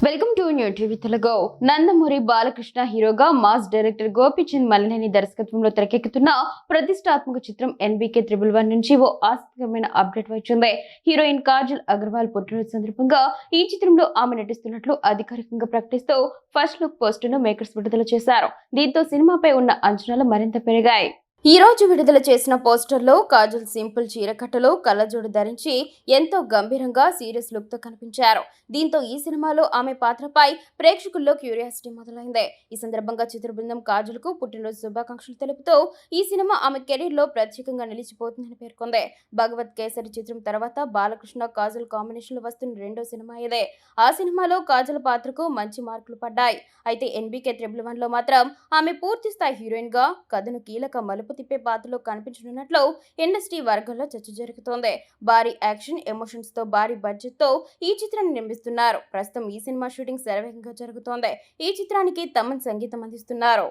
Welcome to new TV Telugu. Nandamuri Balakrishna హీరోగా mass director Gopichand Malineni దర్శకత్వంలో తెరకెక్కుతున్న ప్రతిష్టాత్మక చిత్రం ఎన్బీకే 111 నుంచి ఓ ఆసక్తికరమైన అప్డేట్ వచ్చింది. హీరోయిన్ కాజల్ అగర్వాల్ పుట్టినరోజు సందర్భంగా ఈ చిత్రంలో ఆమె నటిస్తున్నట్లు అధికారికంగా ప్రకటిస్తూ ఫస్ట్ లుక్ పోస్టర్ ను మేకర్స్ విడుదల చేశారు. దీంతో సినిమాపై ఉన్న అంచనాలు మరింత పెరిగాయి. ఈ రోజు విడుదల చేసిన పోస్టర్లో కాజల్ సింపుల్ చీరకట్టలో కళ్ళజోడు ధరించి ఎంతో గంభీరంగా సీరియస్ లుక్ తో కనిపించారు. దీంతో ఈ సినిమాలో ఆమె పాత్రపై ప్రేక్షకుల్లో క్యూరియాసిటీ మొదలైంది. ఈ సందర్భంగా చిత్ర బృందం కాజల్ కు పుట్టినరోజు శుభాకాంక్షలు తెలుపుతూ ఈ సినిమా ఆమె కెరీర్ లో ప్రత్యేకంగా నిలిచిపోతుందని పేర్కొంది. భగవత్ కేసరి చిత్రం తర్వాత బాలకృష్ణ కాజల్ కాంబినేషన్ లో వస్తున్న రెండో సినిమా ఇదే. ఆ సినిమాలో కాజల్ పాత్రకు మంచి మార్కులు పడ్డాయి. అయితే ఎన్బీకే 111 లో మాత్రం ఆమె పూర్తి స్థాయి హీరోయిన్ గా కథను కీలక మలుపు తిప్పే పాత్రలో కనిపించనున్నట్లు ఇండస్ట్రీ వర్గాల్లో చర్చ జరుగుతోంది. భారీ యాక్షన్ ఎమోషన్స్ తో భారీ బడ్జెట్ తో ఈ చిత్రాన్ని నిర్మిస్తున్నారు. ప్రస్తుతం ఈ సినిమా షూటింగ్ శరవేగంగా జరుగుతోంది. ఈ చిత్రానికి తమన్ సంగీతం అందిస్తున్నారు.